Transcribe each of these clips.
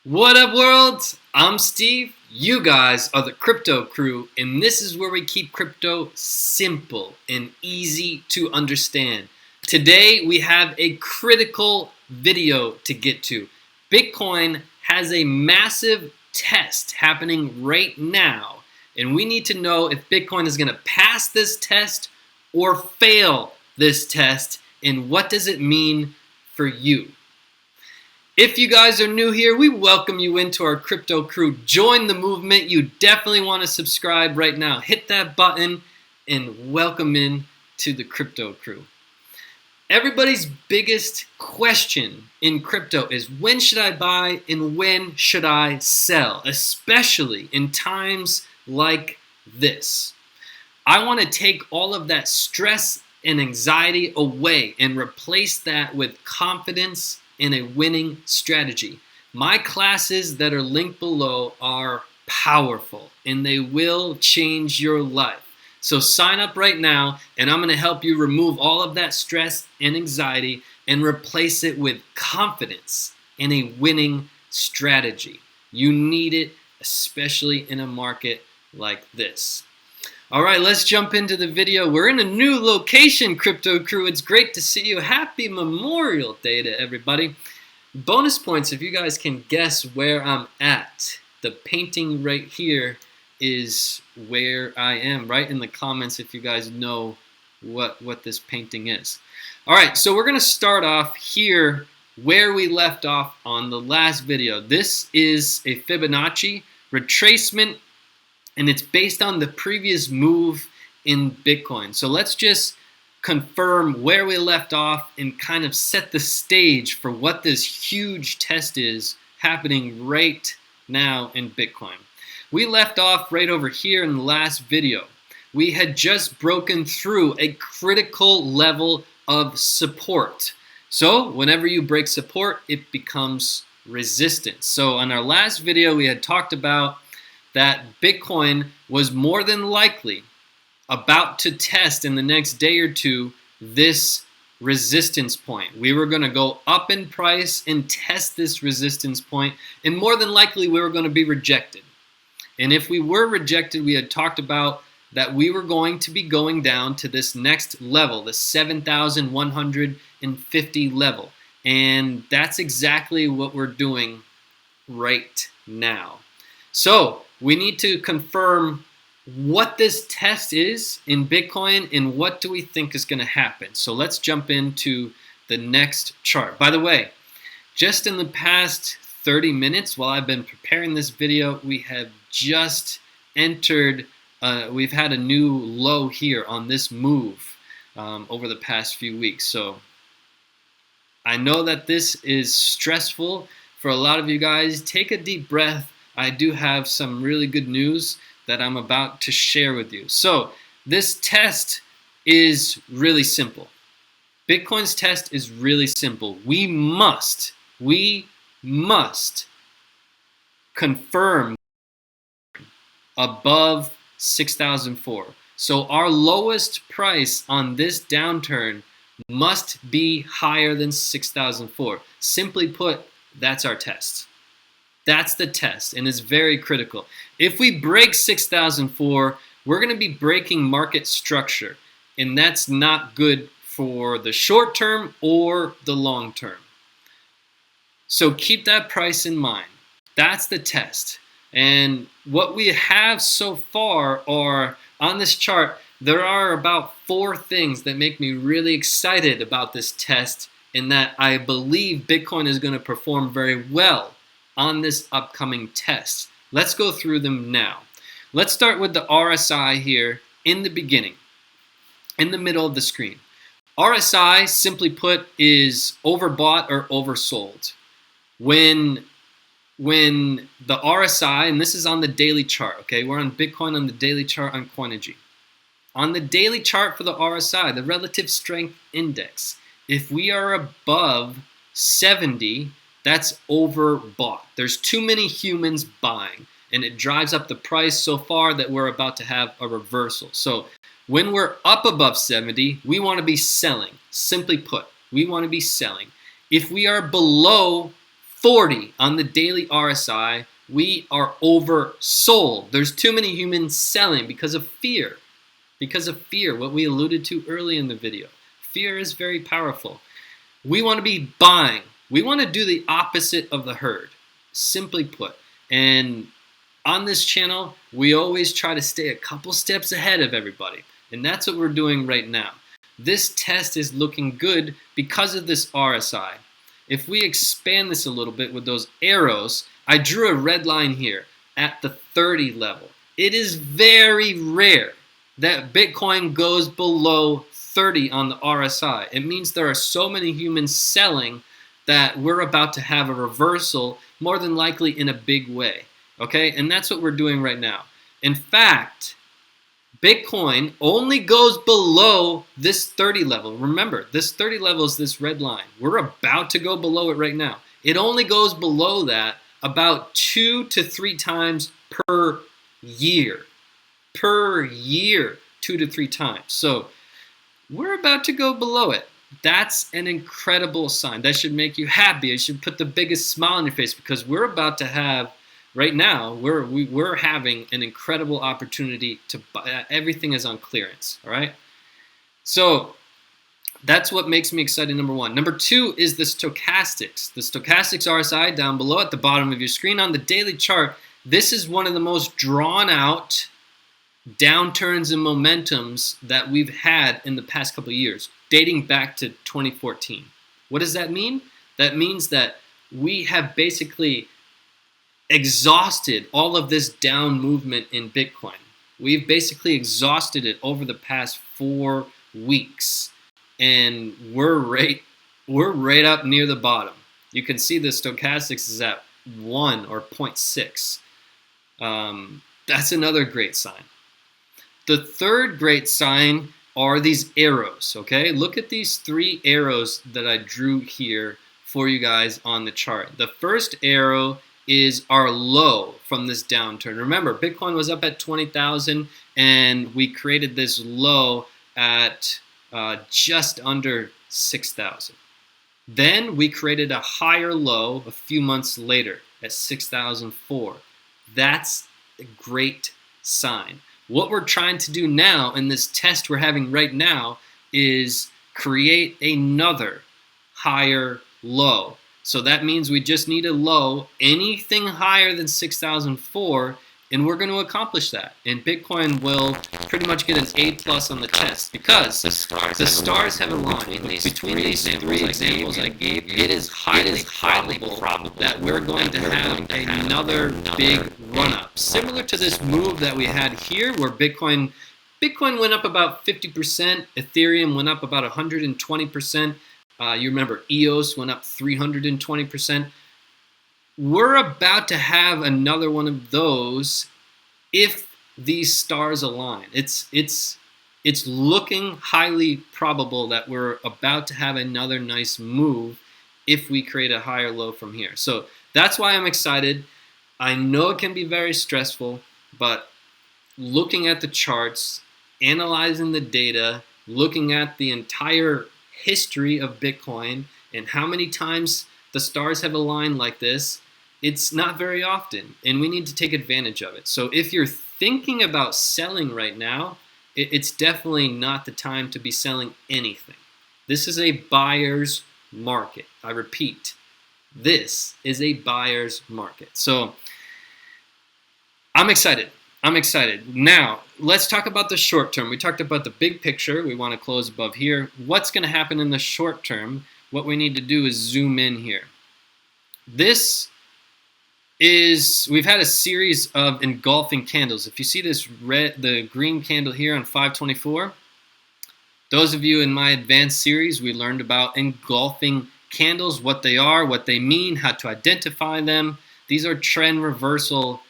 What up, world? I'm Steve. You guys are the crypto crew, and this is where we keep crypto simple and easy to understand. Today, we have a critical video to get to. Bitcoin has a massive test happening right now, and we need to know if Bitcoin is going to pass this test or fail this test, and what does it mean for you. If you guys are new here, we welcome you into our crypto crew. Join the movement. You definitely want to subscribe right now. Hit that button and welcome in to the crypto crew. Everybody's biggest question in crypto is when should I buy and when should I sell, especially in times like this. I want to take all of that stress and anxiety away and replace that with confidence in a winning strategy. My classes that are linked below are powerful and they will change your life. So sign up right now and I'm going to help you remove all of that stress and anxiety and replace it with confidence in a winning strategy. You need it, especially in a market like this. All right, let's jump into the video. We're in a new location, crypto crew. It's great to see you. Happy Memorial Day to everybody. Bonus points if you guys can guess where I'm at. The painting right here is where I am. Write in the comments if you guys know what this painting is. All right, so we're going to start off here where we left off on the last video. This is a Fibonacci retracement, and it's based on the previous move in Bitcoin. So let's just confirm where we left off and kind of set the stage for what this huge test is happening right now in Bitcoin. We left off right over here in the last video. We had just broken through a critical level of support. So whenever you break support, it becomes resistance. So in our last video, we had talked about that Bitcoin was more than likely about to test in the next day or two this resistance point. We were going to go up in price and test this resistance point, and more than likely we were going to be rejected. And if we were rejected, we had talked about that we were going to be going down to this next level, the 7,150 level. And that's exactly what we're doing right now. So we need to confirm what this test is in Bitcoin and what do we think is going to happen. So let's jump into the next chart. By the way, just in the past 30 minutes while I've been preparing this video, we have just entered, we've had a new low here on this move over the past few weeks. So I know that this is stressful for a lot of you guys. Take a deep breath. I do have some really good news that I'm about to share with you. So this test is really simple. Bitcoin's test is really simple. We must confirm above 6,004. So our lowest price on this downturn must be higher than 6,004. Simply put, that's our test. That's the test, and it's very critical. If we break 6,004, we're going to be breaking market structure, and that's not good for the short term or the long term. So keep that price in mind. That's the test. And what we have so far are, on this chart, there are about 4 things that make me really excited about this test, and that I believe Bitcoin is going to perform very well on this upcoming test. Let's go through them now. Let's start with the RSI here in the beginning, in the middle of the screen. RSI, simply put, is overbought or oversold. When the RSI, and this is on the daily chart, okay? We're on Bitcoin on the daily chart on Coinergy. On the daily chart for the RSI, the Relative Strength Index, if we are above 70, that's overbought. There's too many humans buying, and it drives up the price so far that we're about to have a reversal. So when we're up above 70, we want to be selling. Simply put, we want to be selling. If we are below 40 on the daily RSI, we are oversold. There's too many humans selling because of fear. Because of fear, what we alluded to early in the video. Fear is very powerful. We want to be buying. We want to do the opposite of the herd, simply put. And on this channel, we always try to stay a couple steps ahead of everybody. And that's what we're doing right now. This test is looking good because of this RSI. If we expand this a little bit with those arrows, I drew a red line here at the 30 level. It is very rare that Bitcoin goes below 30 on the RSI. It means there are so many humans selling that we're about to have a reversal, more than likely in a big way. Okay, and that's what we're doing right now. In fact, Bitcoin only goes below this 30 level. Remember, this 30 level is this red line. We're about to go below it right now. It only goes below that about 2 to 3 times per year. Per year, 2 to 3 times. So we're about to go below it. That's an incredible sign. That should make you happy. It should put the biggest smile on your face because we're about to have, right now, we're having an incredible opportunity to buy. Everything is on clearance, all right? So that's what makes me excited, number one. Number two is the stochastics. The stochastics RSI down below at the bottom of your screen on the daily chart. This is one of the most drawn out downturns and momentums that we've had in the past couple of years, dating back to 2014. What does that mean? That means that we have basically exhausted all of this down movement in Bitcoin. We've basically exhausted it over the past 4 weeks, and we're right up near the bottom. You can see the stochastics is at 1 or 0.6. That's another great sign. The third great sign are these arrows, okay? Look at these 3 arrows that I drew here for you guys on the chart. The first arrow is our low from this downturn. Remember, Bitcoin was up at 20,000 and we created this low at just under 6,000. Then we created a higher low a few months later at 6,004. That's a great sign. What we're trying to do now in this test we're having right now is create another higher low. So that means we just need a low, anything higher than 6,004, and we're going to accomplish that. And Bitcoin will pretty much get an A+ on the test because the stars have aligned. Between these 3 examples I gave you, it is highly probable that we're going to have another big run-up. Similar to this move that we had here where Bitcoin went up about 50%, Ethereum went up about 120%. You remember EOS went up 320%. We're about to have another one of those if these stars align. It's looking highly probable that we're about to have another nice move if we create a higher low from here. So that's why I'm excited. I know it can be very stressful, but looking at the charts, analyzing the data, looking at the entire history of Bitcoin and how many times the stars have aligned like this, it's not very often, and we need to take advantage of it. So if you're thinking about selling right now, it's definitely not the time to be selling anything. This is a buyer's market. I repeat, this is a buyer's market. So I'm excited. I'm excited. Now, let's talk about the short term. We talked about the big picture. We want to close above here. What's going to happen in the short term? What we need to do is zoom in here. We've had a series of engulfing candles. If you see this the green candle here on 524, those of you in my advanced series, we learned about engulfing candles, what they are, what they mean, how to identify them. These are trend reversal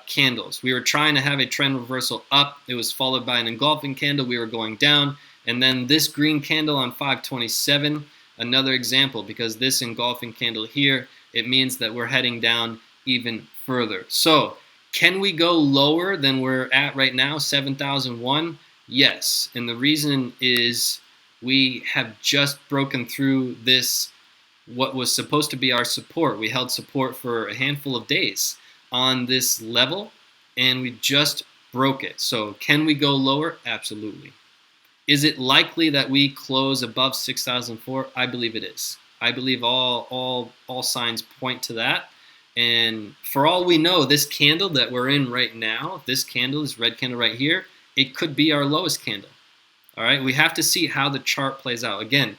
candles. We were trying to have a trend reversal up. It was followed by an engulfing candle. We were going down. And then this green candle on 527, another example, because this engulfing candle here, it means that we're heading down even further. So can we go lower than we're at right now, 7,001? Yes. And the reason is we have just broken through this what was supposed to be our support. We held support for a handful of days on this level, and we just broke it. So can we go lower? Absolutely. Is it likely that we close above 6,004? I believe it is. I believe all signs point to that. And for all we know, this candle that we're in right now, this candle, this red candle right here, it could be our lowest candle. All right, we have to see how the chart plays out. Again,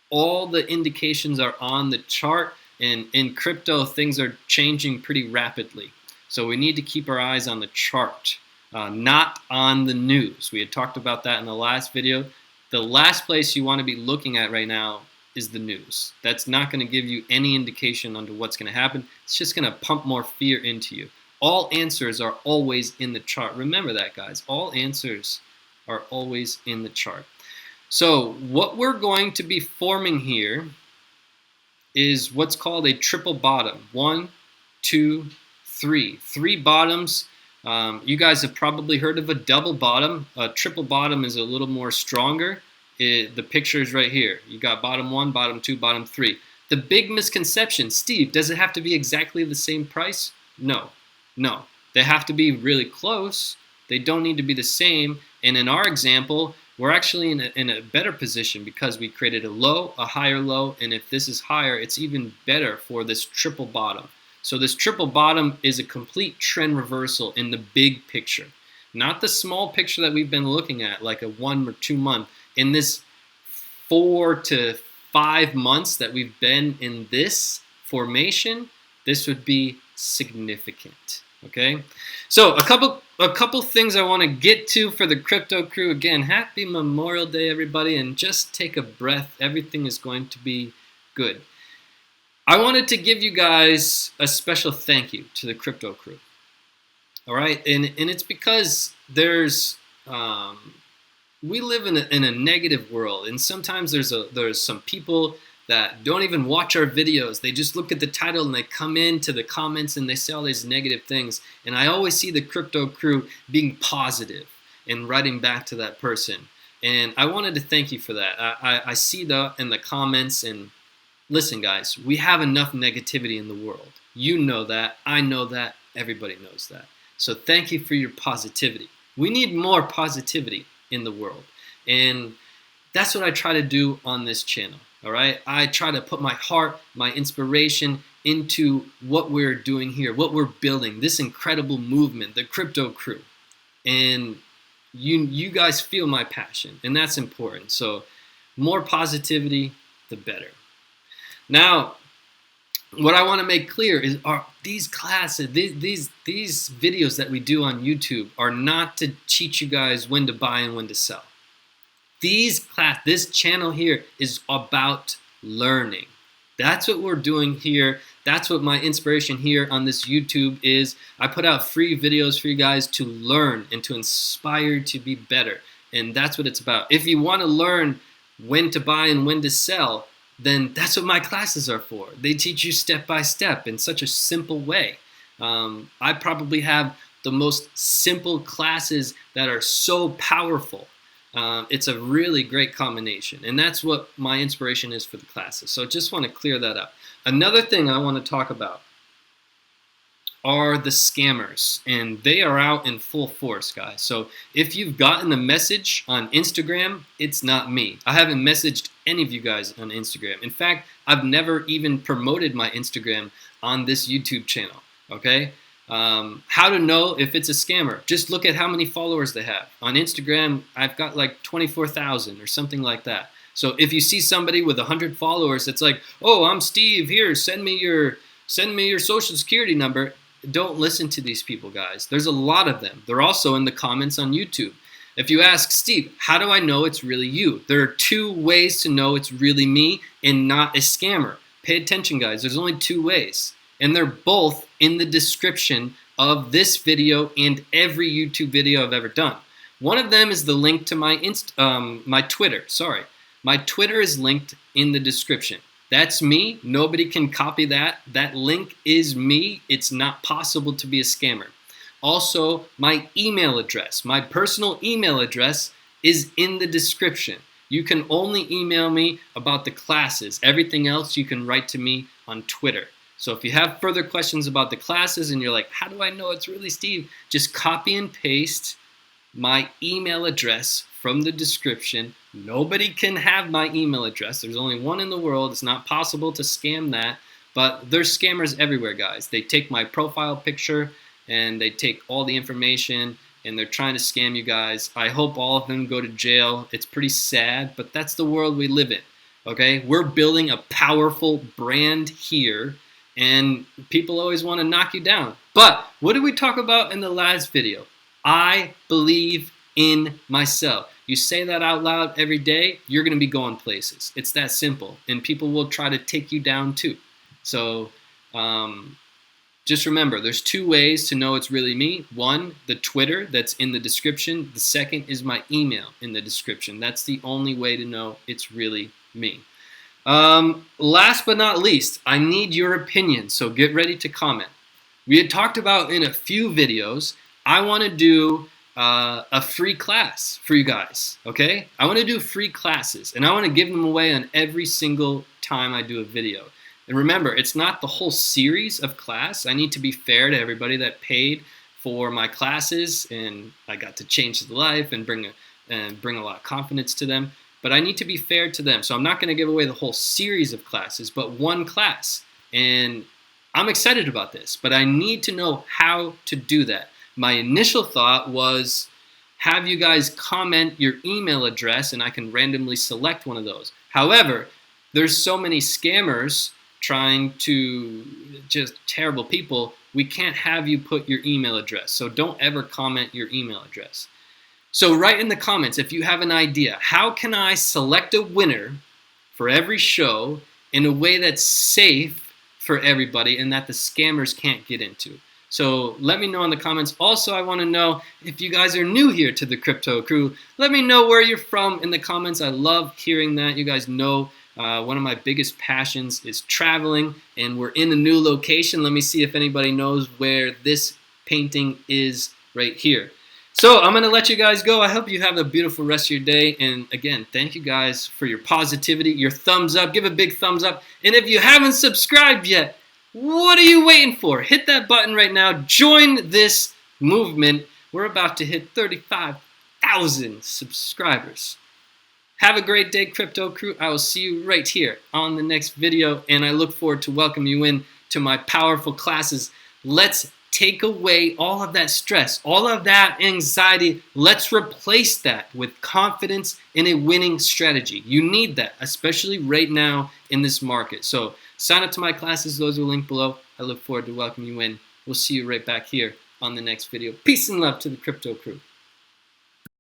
all the indications are on the chart, and in crypto, things are changing pretty rapidly. So we need to keep our eyes on the chart, not on the news. We had talked about that in the last video. The last place you want to be looking at right now is the news. That's not going to give you any indication onto what's going to happen. It's just going to pump more fear into you. All answers are always in the chart. Remember that, guys. All answers are always in the chart. So what we're going to be forming here is what's called a triple bottom. 1, 2, 3. 3 bottoms. You guys have probably heard of a double bottom. A triple bottom is a little more stronger. The picture is right here. You got bottom 1, bottom 2, bottom 3. The big misconception, Steve, does it have to be exactly the same price? No. They have to be really close. They don't need to be the same. And in our example, we're actually in a better position because we created a low, a higher low, and if this is higher, it's even better for this triple bottom. So this triple bottom is a complete trend reversal in the big picture, not the small picture that we've been looking at, like a 1 or 2 month. In this 4 to 5 months that we've been in this formation, this would be significant. Okay, so a couple things I want to get to for the crypto crew. Again, happy Memorial Day, everybody, and just take a breath. Everything is going to be good. I wanted to give you guys a special thank you to the crypto crew. All right, and it's because there's we live in a negative world, and sometimes there's some people that don't even watch our videos. They just look at the title and they come into the comments and they say all these negative things. And I always see the crypto crew being positive and writing back to that person. And I wanted to thank you for that. I see that in the comments. And listen, guys, we have enough negativity in the world. You know that. I know that. Everybody knows that. So thank you for your positivity. We need more positivity in the world. And that's what I try to do on this channel. All right, I try to put my heart, my inspiration into what we're doing here, what we're building, this incredible movement, the crypto crew. And you guys feel my passion, and that's important. So more positivity, the better. Now, what I want to make clear is these classes, these videos that we do on YouTube are not to teach you guys when to buy and when to sell. This channel here is about learning. That's what we're doing here. That's what my inspiration here on this YouTube is. I put out free videos for you guys to learn and to inspire you to be better. And that's what it's about. If you want to learn when to buy and when to sell, then that's what my classes are for. They teach you step by step in such a simple way. I probably have the most simple classes that are so powerful. It's a really great combination, and that's what my inspiration is for the classes. So I just want to clear that up. Another thing I want to talk about are the scammers, and they are out in full force, guys. So if you've gotten a message on Instagram, it's not me. I haven't messaged any of you guys on Instagram. In fact, I've never even promoted my Instagram on this YouTube channel, okay? How to know if it's a scammer? Just look at how many followers they have. On Instagram, I've got like 24,000 or something like that. So if you see somebody with 100 followers, it's like, oh, I'm Steve. Here, send me your social security number. Don't listen to these people, guys. There's a lot of them. They're also in the comments on YouTube. If you ask Steve, how do I know it's really you? There are 2 ways to know it's really me and not a scammer. Pay attention, guys. There's only 2 ways. And they're both in the description of this video and every YouTube video I've ever done. One of them is the link to my Twitter. Sorry. My Twitter is linked in the description. That's me. Nobody can copy that. That link is me. It's not possible to be a scammer. Also, my email address, my personal email address is in the description. You can only email me about the classes. Everything else you can write to me on Twitter. So if you have further questions about the classes and you're like, how do I know it's really Steve? Just copy and paste my email address from the description. Nobody can have my email address. There's only one in the world. It's not possible to scam that. But there's scammers everywhere, guys. They take my profile picture and they take all the information and they're trying to scam you guys. I hope all of them go to jail. It's pretty sad, but that's the world we live in. Okay? We're building a powerful brand here, and people always want to knock you down. But what did we talk about in the last video? I believe in myself. You say that out loud every day, you're going to be going places. It's that simple. And people will try to take you down too. So just remember, there's two ways to know it's really me. One, the Twitter that's in the description. The second is my email in the description. That's the only way to know it's really me. Last but not least, I need your opinion, so get ready to comment. We had talked about in a few videos, I want to do a free class for you guys, okay? I want to do free classes, and I want to give them away on every single time I do a video. And remember, it's not the whole series of class. I need to be fair to everybody that paid for my classes, and I got to change their life and bring a lot of confidence to them. But I need to be fair to them. So I'm not going to give away the whole series of classes, but one class. And I'm excited about this, but I need to know how to do that. My initial thought was have you guys comment your email address and I can randomly select one of those. However, there's so many scammers trying to, just terrible people, we can't have you put your email address. So don't ever comment your email address. So write in the comments if you have an idea. How can I select a winner for every show in a way that's safe for everybody and that the scammers can't get into? So let me know in the comments. Also, I want to know if you guys are new here to the Crypto Crew. Let me know where you're from in the comments. I love hearing that. You guys know one of my biggest passions is traveling, and we're in a new location. Let me see if anybody knows where this painting is right here. So I'm going to let you guys go. I hope you have a beautiful rest of your day. And again, thank you guys for your positivity, your thumbs up. Give a big thumbs up. And if you haven't subscribed yet, what are you waiting for? Hit that button right now. Join this movement. We're about to hit 35,000 subscribers. Have a great day, Crypto Crew. I will see you right here on the next video. And I look forward to welcoming you in to my powerful classes. Let's take away all of that stress, all of that anxiety. Let's replace that with confidence in a winning strategy. You need that, especially right now in this market. So sign up to my classes. Those are linked below. I look forward to welcoming you in. We'll see you right back here on the next video. Peace and love to the Crypto Crew.